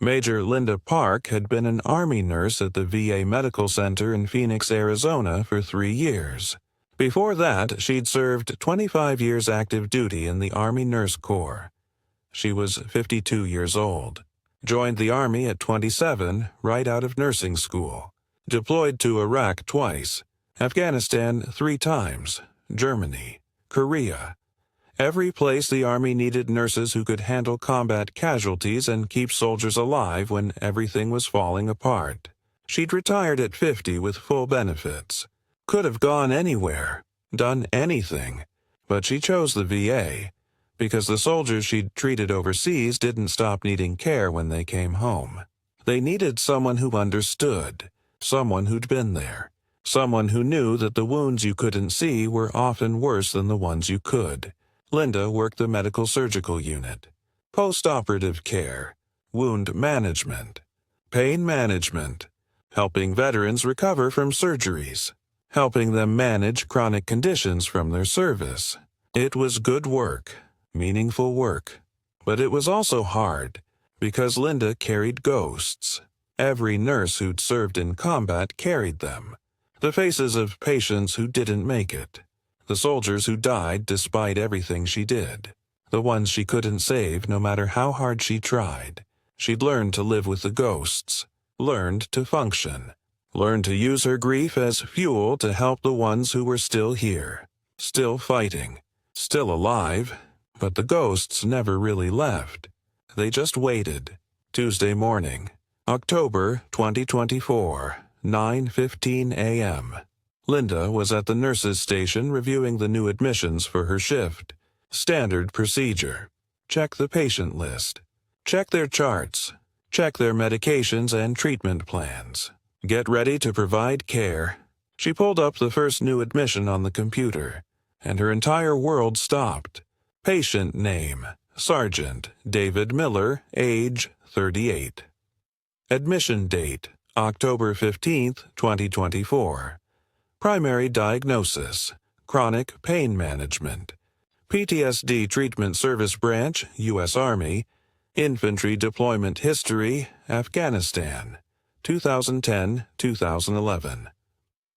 Major Linda Park had been an Army nurse at the VA Medical Center in Phoenix, Arizona for 3 years. Before that, she'd served 25 years active duty in the Army Nurse Corps. She was 52 years old. Joined the Army at 27, right out of nursing school. Deployed to Iraq twice, Afghanistan 3 times, Germany, Korea. Every place the Army needed nurses who could handle combat casualties and keep soldiers alive when everything was falling apart. She'd retired at 50 with full benefits. Could have gone anywhere, done anything, but she chose the VA because the soldiers she'd treated overseas didn't stop needing care when they came home. They needed someone who understood, someone who'd been there, someone who knew that the wounds you couldn't see were often worse than the ones you could. Linda worked the medical surgical unit, post-operative care, wound management, pain management, helping veterans recover from surgeries, helping them manage chronic conditions from their service. It was good work, meaningful work, but it was also hard because Linda carried ghosts. Every nurse who'd served in combat carried them, the faces of patients who didn't make it. The soldiers who died despite everything she did. The ones she couldn't save no matter how hard she tried. She'd learned to live with the ghosts. Learned to function. Learned to use her grief as fuel to help the ones who were still here. Still fighting. Still alive. But the ghosts never really left. They just waited. Tuesday morning, October 2024, 9:15 a.m. Linda was at the nurses' station reviewing the new admissions for her shift. Standard procedure. Check the patient list. Check their charts. Check their medications and treatment plans. Get ready to provide care. She pulled up the first new admission on the computer, and her entire world stopped. Patient name: Sergeant David Miller, age 38. Admission date: October 15, 2024. Primary diagnosis: chronic pain management. PTSD Treatment Service Branch, U.S. Army. Infantry deployment history, Afghanistan, 2010-2011.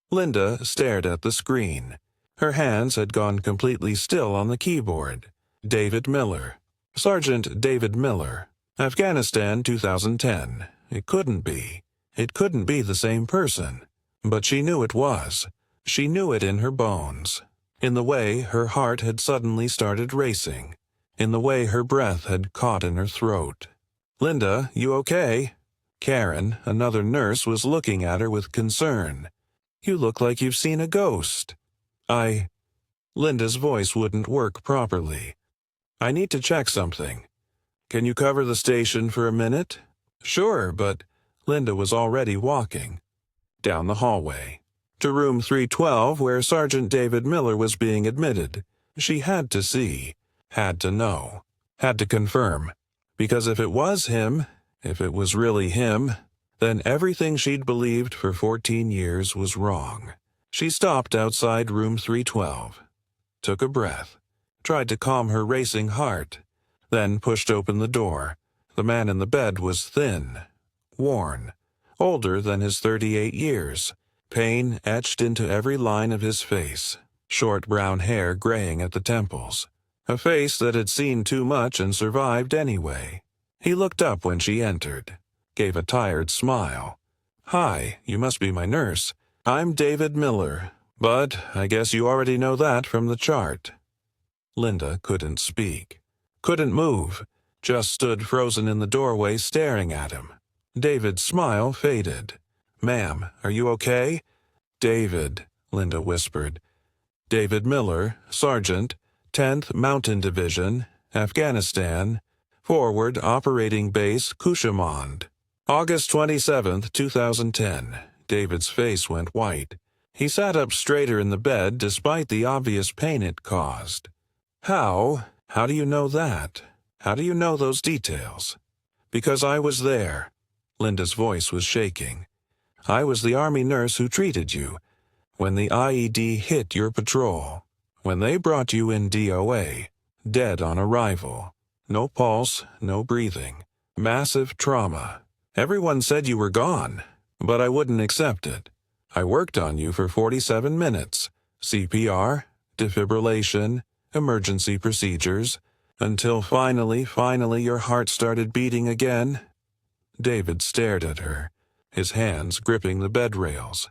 Linda stared at the screen. Her hands had gone completely still on the keyboard. David Miller. Sergeant David Miller. Afghanistan, 2010. It couldn't be. It couldn't be the same person. But she knew it was. She knew it in her bones. In the way her heart had suddenly started racing. In the way her breath had caught in her throat. "Linda, you okay?" Karen, another nurse, was looking at her with concern. "You look like you've seen a ghost." Linda's voice wouldn't work properly. "I need to check something. Can you cover the station for a minute?" "Sure, but—" Linda was already walking. Down the hallway. To room 312 where Sergeant David Miller was being admitted. She had to see. Had to know. Had to confirm. Because if it was him, if it was really him, then everything she'd believed for 14 years was wrong. She stopped outside room 312. Took a breath. Tried to calm her racing heart. Then pushed open the door. The man in the bed was thin. Worn. Older than his 38 years. Pain etched into every line of his face. Short brown hair graying at the temples. A face that had seen too much and survived anyway. He looked up when she entered. Gave a tired smile. "Hi, you must be my nurse. I'm David Miller, but I guess you already know that from the chart." Linda couldn't speak. Couldn't move. Just stood frozen in the doorway staring at him. David's smile faded. "Ma'am, are you okay?" "David," Linda whispered. "David Miller, Sergeant, 10th Mountain Division, Afghanistan, Forward Operating Base Kushamand. August 27, 2010. David's face went white. He sat up straighter in the bed despite the obvious pain it caused. How do you know that? How do you know those details?" "Because I was there." Linda's voice was shaking. "I was the Army nurse who treated you. When the IED hit your patrol. When they brought you in DOA. Dead on arrival. No pulse, no breathing. Massive trauma. Everyone said you were gone, but I wouldn't accept it. I worked on you for 47 minutes. CPR, defibrillation, emergency procedures, until finally your heart started beating again. David stared at her, his hands gripping the bed rails.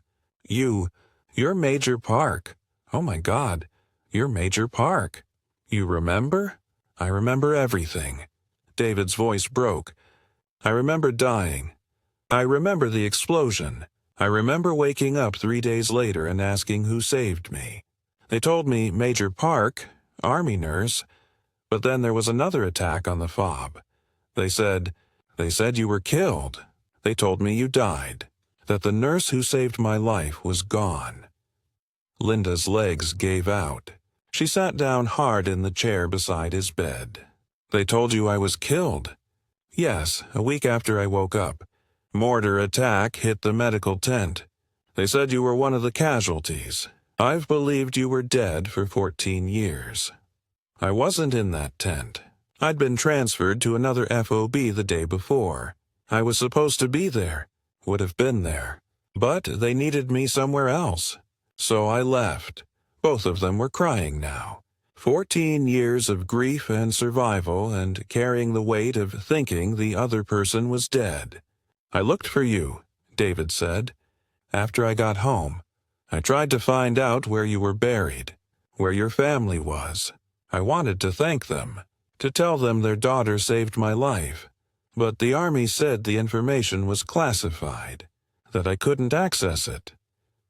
You're Major Park. Oh my God, you're Major Park. You remember? I remember everything. David's voice broke. I remember dying. I remember the explosion. I remember waking up 3 days later and asking who saved me. They told me Major Park, Army nurse, but then there was another attack on the fob. They said you were killed. They told me you died, that the nurse who saved my life was gone. Linda's legs gave out. She sat down hard in the chair beside his bed. They told you I was killed? Yes, a week after I woke up. Mortar attack hit the medical tent. They said you were one of the casualties. I've believed you were dead for 14 years. I wasn't in that tent. I'd been transferred to another FOB the day before. I was supposed to be there, would have been there. But they needed me somewhere else. So I left. Both of them were crying now. 14 years of grief and survival and carrying the weight of thinking the other person was dead. I looked for you, David said. After I got home, I tried to find out where you were buried, where your family was. I wanted to thank them, to tell them their daughter saved my life. But the Army said the information was classified, that I couldn't access it.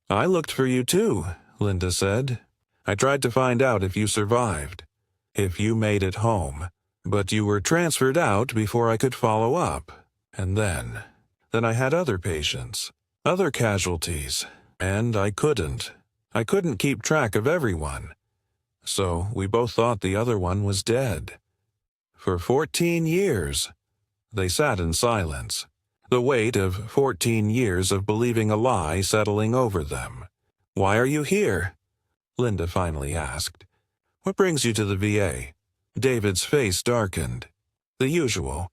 I looked for you too, Linda said. I tried to find out if you survived, if you made it home. But you were transferred out before I could follow up. And then I had other patients, other casualties, and I couldn't keep track of everyone. So we both thought the other one was dead. For 14 years. They sat in silence, the weight of 14 years of believing a lie settling over them. Why are you here? Linda finally asked. What brings you to the VA? David's face darkened. The usual.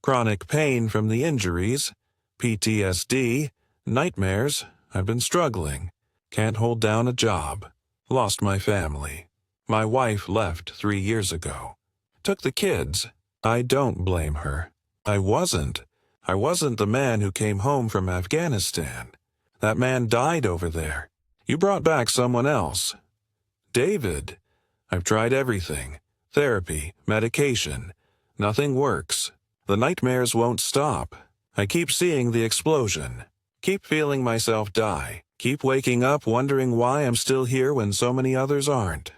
Chronic pain from the injuries, PTSD, nightmares. I've been struggling. Can't hold down a job. Lost my family. My wife left 3 years ago. Took the kids. I don't blame her. I wasn't the man who came home from Afghanistan. That man died over there. You brought back someone else. David, I've tried everything. Therapy, medication. Nothing works. The nightmares won't stop. I keep seeing the explosion. Keep feeling myself die. Keep waking up wondering why I'm still here when so many others aren't.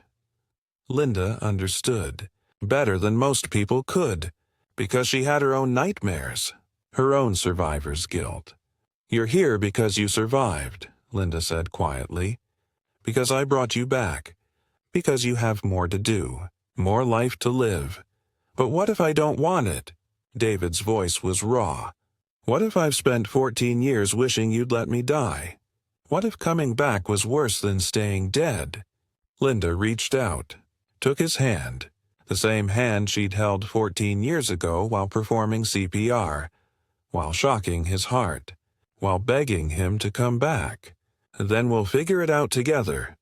Linda understood, better than most people could, because she had her own nightmares, her own survivor's guilt. You're here because you survived, Linda said quietly. Because I brought you back. Because you have more to do, more life to live. But what if I don't want it? David's voice was raw. What if I've spent 14 years wishing you'd let me die? What if coming back was worse than staying dead? Linda reached out, took his hand, the same hand she'd held 14 years ago while performing CPR, while shocking his heart, while begging him to come back. Then we'll figure it out together.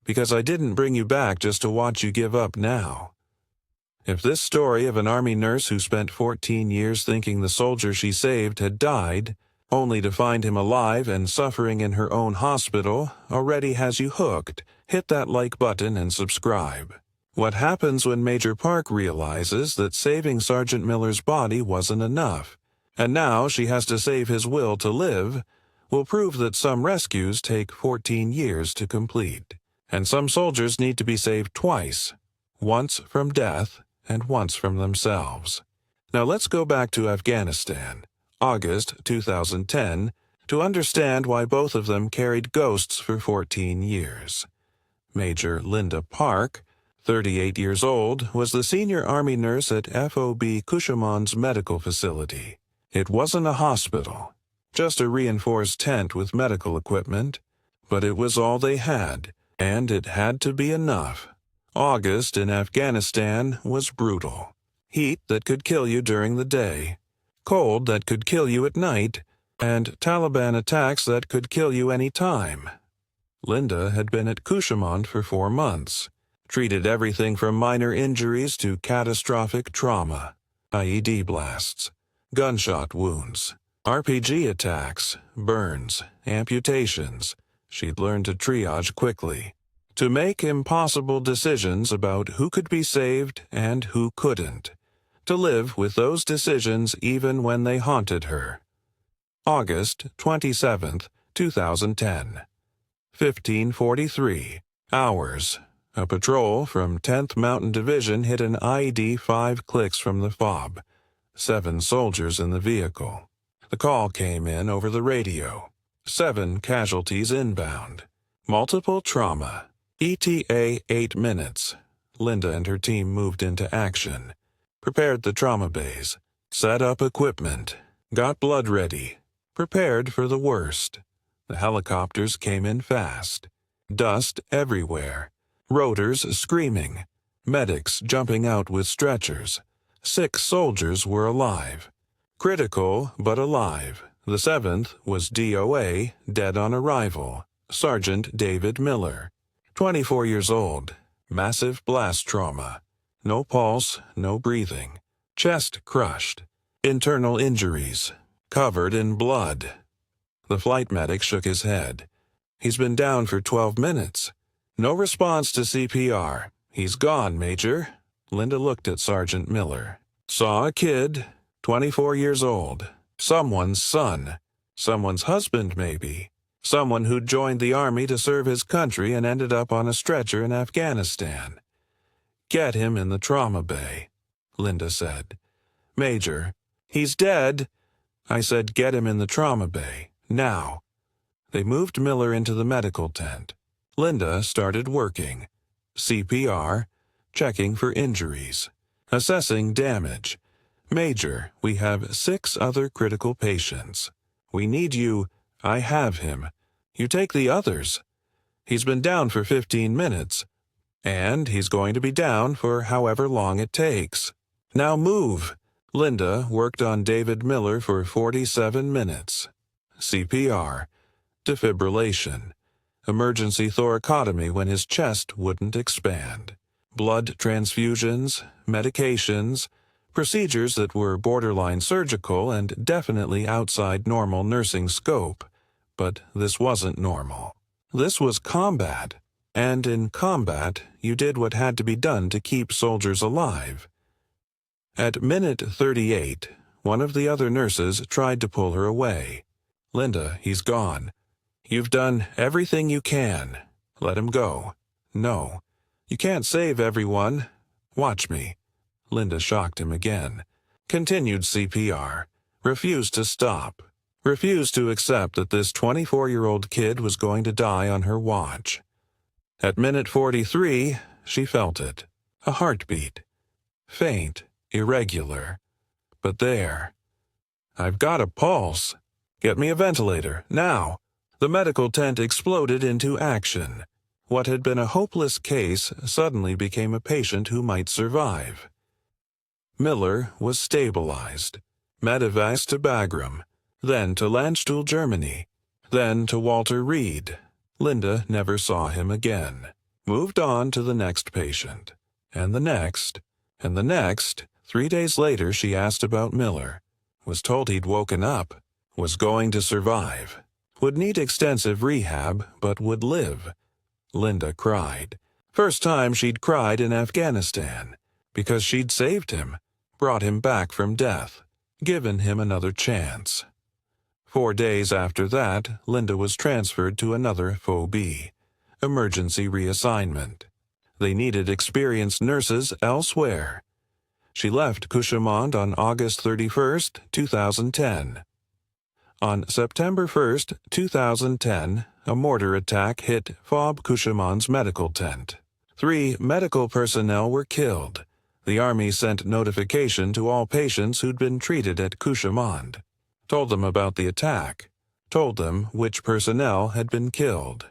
Because I didn't bring you back just to watch you give up now. If this story of an Army nurse who spent 14 years thinking the soldier she saved had died, only to find him alive and suffering in her own hospital, already has you hooked, hit that like button and subscribe. What happens when Major Park realizes that saving Sergeant Miller's body wasn't enough, and now she has to save his will to live, will prove that some rescues take 14 years to complete. And some soldiers need to be saved twice, once from death and once from themselves. Now let's go back to Afghanistan, August 2010, to understand why both of them carried ghosts for 14 years. Major Linda Park, 38 years old, was the senior Army nurse at FOB Kushamon's medical facility. It wasn't a hospital, just a reinforced tent with medical equipment, but it was all they had. And it had to be enough. August in Afghanistan was brutal. Heat that could kill you during the day. cold that could kill you at night, and Taliban attacks that could kill you any time. Linda had been at Cushimont for 4 months, treated everything from minor injuries to catastrophic trauma, IED blasts, gunshot wounds, RPG attacks, burns, amputations. She'd learned to triage quickly, to make impossible decisions about who could be saved and who couldn't, to live with those decisions even when they haunted her. August 27, 2010. 15:43 hours. A patrol from 10th Mountain Division hit an IED 5 clicks from the fob. 7 soldiers in the vehicle. The call came in over the radio. 7 casualties inbound. Multiple trauma. ETA 8 minutes. Linda and her team moved into action. Prepared the trauma bays. Set up equipment. Got blood ready. Prepared for the worst. The helicopters came in fast. Dust everywhere. Rotors screaming. Medics jumping out with stretchers. 6 soldiers were alive. Critical, but alive. The 7th was DOA, dead on arrival. Sergeant David Miller. 24 years old. Massive blast trauma. No pulse, no breathing. Chest crushed. Internal injuries. Covered in blood. The flight medic shook his head. He's been down for 12 minutes. No response to CPR. He's gone, Major. Linda looked at Sergeant Miller. Saw a kid, 24 years old. Someone's son. Someone's husband, maybe. Someone who'd joined the army to serve his country and ended up on a stretcher in Afghanistan. Get him in the trauma bay, Linda said. Major, he's dead. I said get him in the trauma bay, now. They moved Miller into the medical tent. Linda started working. CPR, checking for injuries, assessing damage. Major, we have 6 other critical patients. We need you. I have him. You take the others. He's been down for 15 minutes, and he's going to be down for however long it takes. Now move. Linda worked on David Miller for 47 minutes. CPR, defibrillation, emergency thoracotomy when his chest wouldn't expand, blood transfusions, medications, procedures that were borderline surgical and definitely outside normal nursing scope. But this wasn't normal. This was combat, and in combat, you did what had to be done to keep soldiers alive. At minute 38, one of the other nurses tried to pull her away. Linda, he's gone. You've done everything you can. Let him go. No. You can't save everyone. Watch me. Linda shocked him again. Continued CPR. Refused to stop. Refused to accept that this 24-year-old kid was going to die on her watch. At minute 43, she felt it. A heartbeat. Faint, irregular. But there. I've got a pulse. Get me a ventilator, now. The medical tent exploded into action. What had been a hopeless case suddenly became a patient who might survive. Miller was stabilized. Medevaced to Bagram, then to Landstuhl, Germany, then to Walter Reed. Linda never saw him again. Moved on to the next patient, and the next, and the next. 3 days later she asked about Miller. Was told he'd woken up. Was going to survive. Would need extensive rehab, but would live. Linda cried. First time she'd cried in Afghanistan, because she'd saved him, brought him back from death, given him another chance. 4 days after that, Linda was transferred to another FOB, emergency reassignment. They needed experienced nurses elsewhere. She left Cushimont on August 31st, 2010. On September 1st, 2010, a mortar attack hit FOB Cushimont's medical tent. 3 medical personnel were killed. The Army sent notification to all patients who'd been treated at Cushimont. Told them about the attack. Told them which personnel had been killed.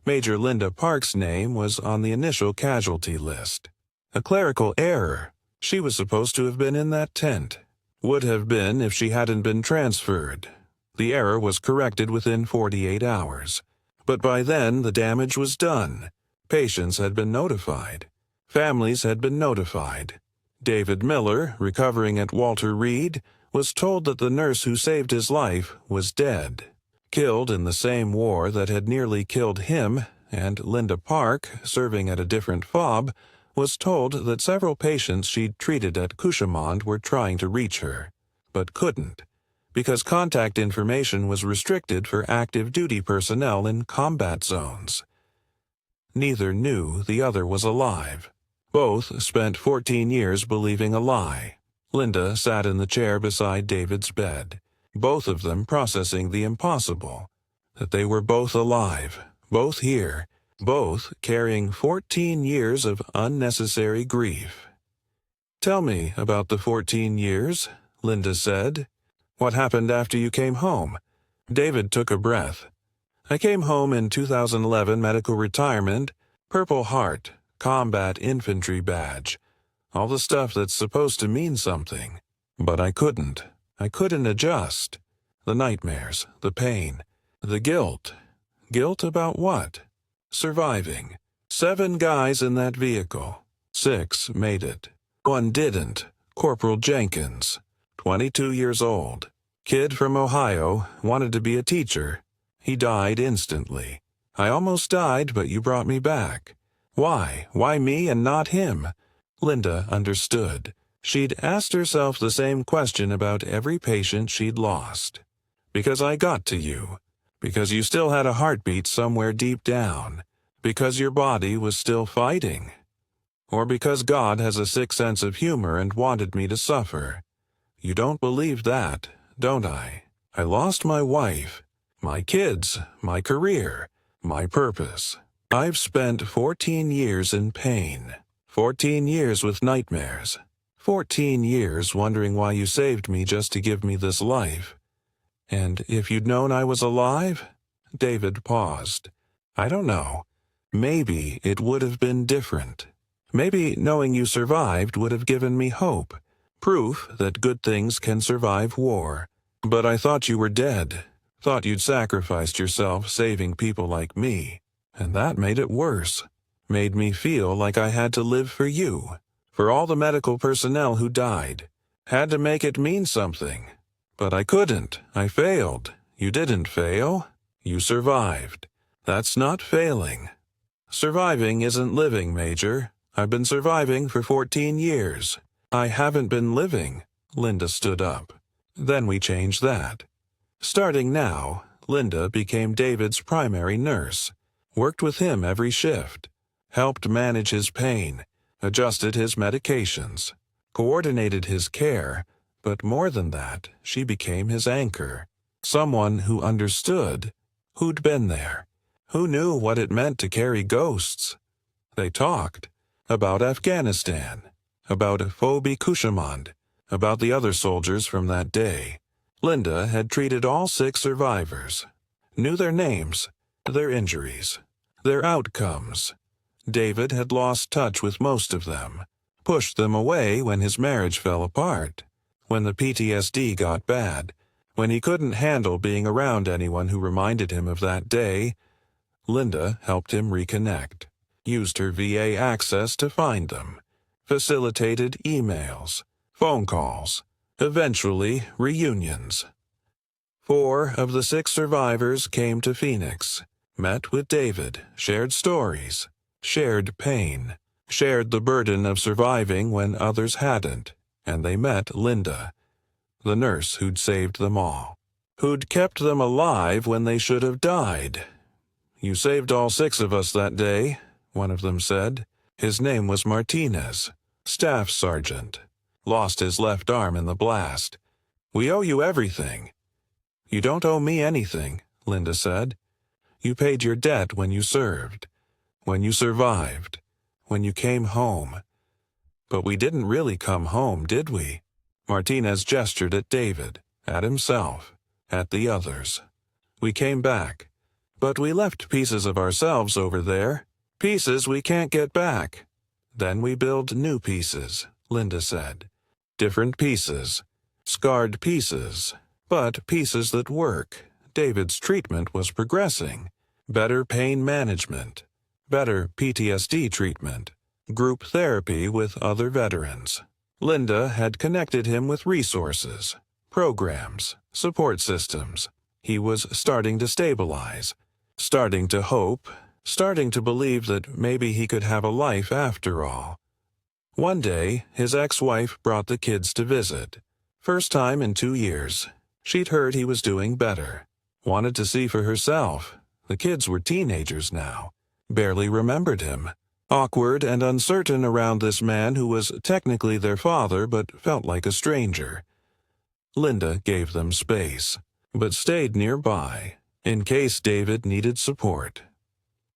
Major Linda Park's name was on the initial casualty list. A clerical error. She was supposed to have been in that tent. Would have been if she hadn't been transferred. The error was corrected within 48 hours. But by then, the damage was done. Patients had been notified. Families had been notified. David Miller, recovering at Walter Reed, was told that the nurse who saved his life was dead. Killed in the same war that had nearly killed him, and Linda Park, serving at a different FOB, was told that several patients she'd treated at Cushimond were trying to reach her, but couldn't, because contact information was restricted for active duty personnel in combat zones. Neither knew the other was alive. Both spent 14 years believing a lie. Linda sat in the chair beside David's bed, both of them processing the impossible, that they were both alive, both here, both carrying 14 years of unnecessary grief. "Tell me about the 14 years," Linda said. "What happened after you came home?" David took a breath. "I came home in 2011 medical retirement, Purple Heart, combat infantry badge, all the stuff that's supposed to mean something. But I couldn't. I couldn't adjust. The nightmares, the pain, the guilt. Guilt about what? Surviving. 7 guys in that vehicle. 6 made it. 1 didn't. Corporal Jenkins, 22 years old. Kid from Ohio, wanted to be a teacher. He died instantly. I almost died, but you brought me back. Why? Why me and not him?" Linda understood. She'd asked herself the same question about every patient she'd lost. "Because I got to you. Because you still had a heartbeat somewhere deep down. Because your body was still fighting. Or because God has a sick sense of humor and wanted me to suffer. You don't believe that, don't I? I lost my wife, my kids, my career, my purpose. I've spent 14 years in pain. 14 years with nightmares. 14 years wondering why you saved me just to give me this life. And if you'd known I was alive?" David paused. "I don't know. Maybe it would have been different. Maybe knowing you survived would have given me hope. Proof that good things can survive war. But I thought you were dead. Thought you'd sacrificed yourself saving people like me. And that made it worse. Made me feel like I had to live for you. For all the medical personnel who died. Had to make it mean something. But I couldn't. I failed. You didn't fail. You survived. That's not failing. Surviving isn't living, Major. I've been surviving for 14 years. I haven't been living." Linda stood up. "Then we changed that. Starting now, Linda became David's primary nurse. Worked with him every shift. Helped manage his pain. Adjusted his medications. Coordinated his care. But more than that, she became his anchor. Someone who understood, who'd been there, who knew what it meant to carry ghosts. They talked about Afghanistan, about Phoebe Cushimond, about the other soldiers from that day. Linda had treated all 6 survivors, knew their names, their injuries, their outcomes. David had lost touch with most of them, pushed them away when his marriage fell apart. When the PTSD got bad, when he couldn't handle being around anyone who reminded him of that day, Linda helped him reconnect, used her VA access to find them, facilitated emails, phone calls, eventually reunions. 4 of the 6 survivors came to Phoenix, met with David, shared stories, shared pain, shared the burden of surviving when others hadn't. And they met Linda, the nurse who'd saved them all, who'd kept them alive when they should have died. "You saved all 6 of us that day," one of them said. His name was Martinez, staff sergeant. Lost his left arm in the blast. "We owe you everything." "You don't owe me anything," Linda said. "You paid your debt when you served, when you survived, when you came home." "But we didn't really come home, did we?" Martinez gestured at David, at himself, at the others. "We came back. But we left pieces of ourselves over there, pieces we can't get back. Then we build new pieces," Linda said. "Different pieces. Scarred pieces, but pieces that work. David's treatment was progressing. Better pain management, better PTSD treatment, group therapy with other veterans. Linda had connected him with resources, programs, support systems. He was starting to stabilize, starting to hope, starting to believe that maybe he could have a life after all. One day, his ex-wife brought the kids to visit. First time in 2 years. She'd heard he was doing better. Wanted to see for herself. The kids were teenagers now. Barely remembered him. Awkward and uncertain around this man who was technically their father but felt like a stranger. Linda gave them space, but stayed nearby, in case David needed support.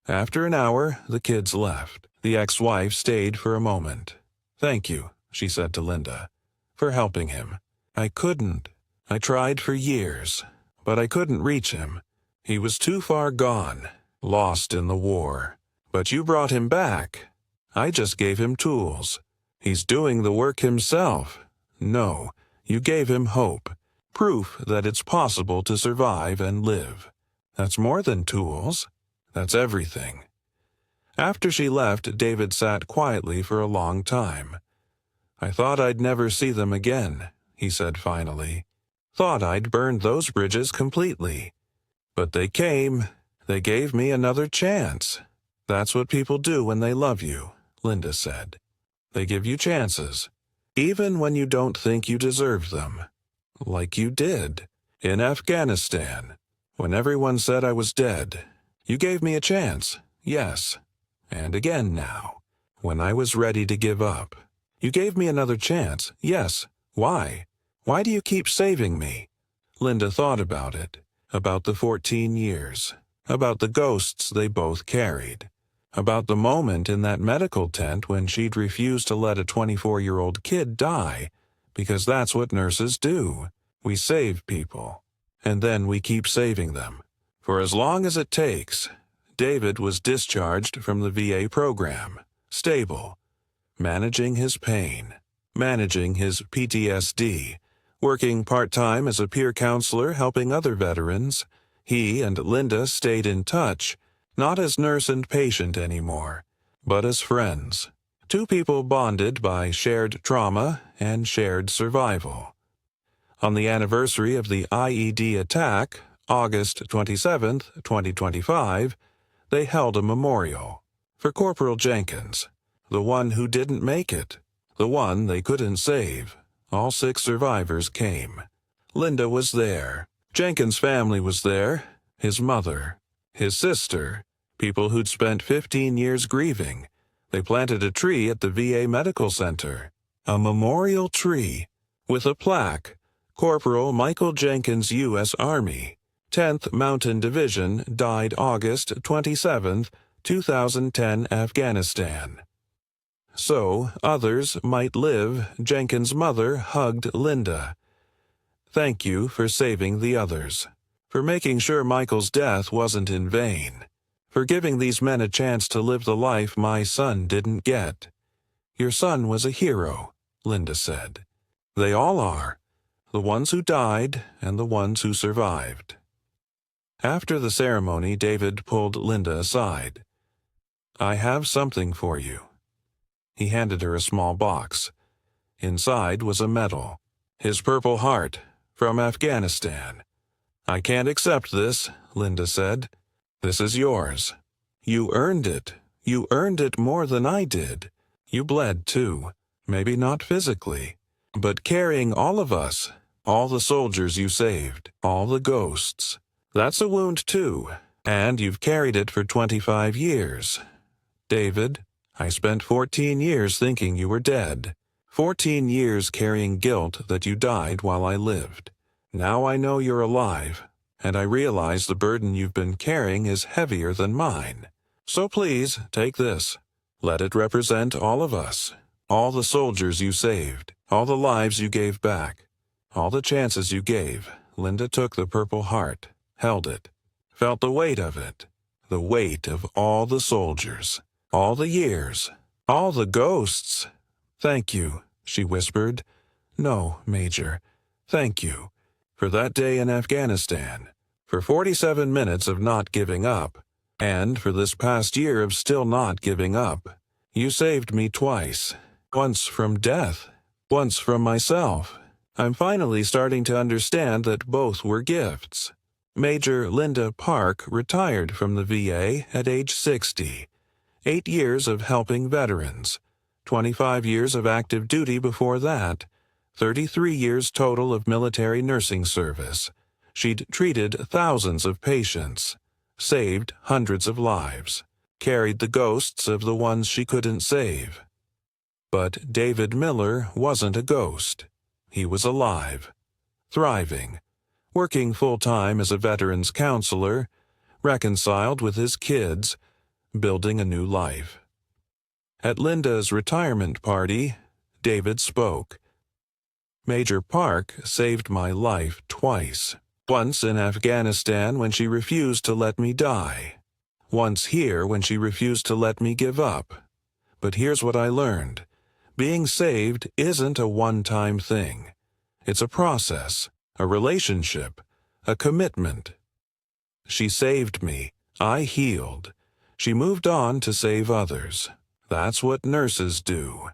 After an hour, the kids left. The ex-wife stayed for a moment. "Thank you," she said to Linda, "for helping him. I couldn't. I tried for years, but I couldn't reach him. He was too far gone, lost in the war. But you brought him back. I just gave him tools. He's doing the work himself. No, you gave him hope, proof that it's possible to survive and live. That's more than tools. That's everything." After she left, David sat quietly for a long time. "I thought I'd never see them again," he said finally. "Thought I'd burned those bridges completely. But they came. They gave me another chance. That's what people do when they love you," Linda said. "They give you chances, even when you don't think you deserve them. Like you did. In Afghanistan, when everyone said I was dead, you gave me a chance, yes. And again now, when I was ready to give up. You gave me another chance, yes. Why? Why do you keep saving me?" Linda thought about it, about the 14 years, about the ghosts they both carried, about the moment in that medical tent when she'd refused to let a 24-year-old kid die, because that's what nurses do. We save people, and then we keep saving them. For as long as it takes. David was discharged from the VA program, stable, managing his pain, managing his PTSD, working part-time as a peer counselor helping other veterans. He and Linda stayed in touch, not as nurse and patient anymore, but as friends. Two people bonded by shared trauma and shared survival. On the anniversary of the IED attack, August 27, 2025, they held a memorial for Corporal Jenkins, the one who didn't make it, the one they couldn't save. All 6 survivors came. Linda was there. Jenkins' family was there, his mother, his sister, people who'd spent 15 years grieving. They planted a tree at the VA Medical Center, a memorial tree with a plaque, Corporal Michael Jenkins, U.S. Army, 10th Mountain Division, died August 27, 2010, Afghanistan. So others might live. Jenkins' mother hugged Linda. "Thank you for saving the others, for making sure Michael's death wasn't in vain, for giving these men a chance to live the life my son didn't get. Your son was a hero," Linda said. "They all are, the ones who died and the ones who survived." After the ceremony, David pulled Linda aside. "I have something for you." He handed her a small box. Inside was a medal, his Purple Heart, from Afghanistan. "I can't accept this," Linda said. "This is yours. You earned it. You earned it more than I did. You bled too, maybe not physically, but carrying all of us, all the soldiers you saved, all the ghosts. That's a wound too, and you've carried it for 25 years. David, I spent 14 years thinking you were dead. 14 years carrying guilt that you died while I lived. Now I know you're alive, and I realize the burden you've been carrying is heavier than mine. So please, take this. Let it represent all of us, all the soldiers you saved, all the lives you gave back, all the chances you gave." Linda took the Purple Heart, held it, felt the weight of it, the weight of all the soldiers, all the years, all the ghosts. "Thank you," she whispered. "No, Major. Thank you. For that day in Afghanistan. For 47 minutes of not giving up. And for this past year of still not giving up. You saved me twice. Once from death. Once from myself. I'm finally starting to understand that both were gifts. Major Linda Park retired from the VA at age 60. 8 years of helping veterans. 25 years of active duty before that. 33 years total of military nursing service. She'd treated thousands of patients. Saved hundreds of lives. Carried the ghosts of the ones she couldn't save. But David Miller wasn't a ghost. He was alive. Thriving. Working full-time as a veterans counselor. Reconciled with his kids. Building a new life. At Linda's retirement party, David spoke. Major Park saved my life twice. Once in Afghanistan when she refused to let me die. Once here when she refused to let me give up. But here's what I learned. Being saved isn't a one-time thing. It's a process, a relationship, a commitment. She saved me. I healed. She moved on to save others. That's what nurses do.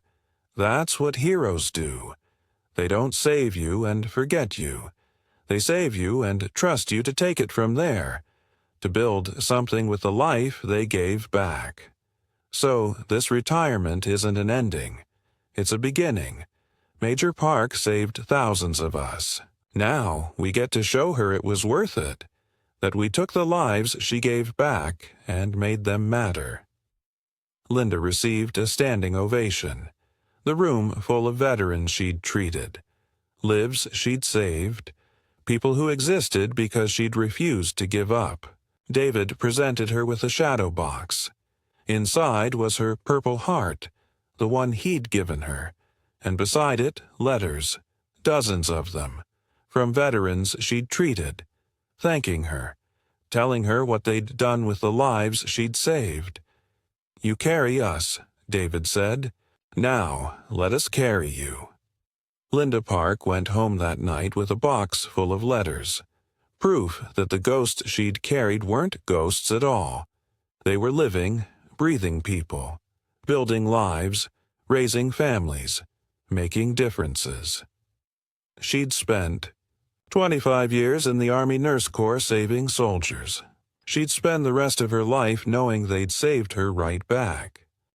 That's what heroes do. They don't save you and forget you. They save you and trust you to take it from there, to build something with the life they gave back. So this retirement isn't an ending. It's a beginning. Major Park saved thousands of us. Now we get to show her it was worth it, that we took the lives she gave back and made them matter. Linda received a standing ovation. The room full of veterans she'd treated. Lives she'd saved. People who existed because she'd refused to give up. David presented her with a shadow box. Inside was her Purple Heart, the one he'd given her, and beside it, letters, dozens of them, from veterans she'd treated, thanking her, telling her what they'd done with the lives she'd saved. You carry us, David said. Now, let us carry you. Linda Park went home that night with a box full of letters. Proof that the ghosts she'd carried weren't ghosts at all. They were living, breathing people, building lives, raising families, making differences. She'd spent 25 years in the Army Nurse Corps saving soldiers. She'd spend the rest of her life knowing they'd saved her right back.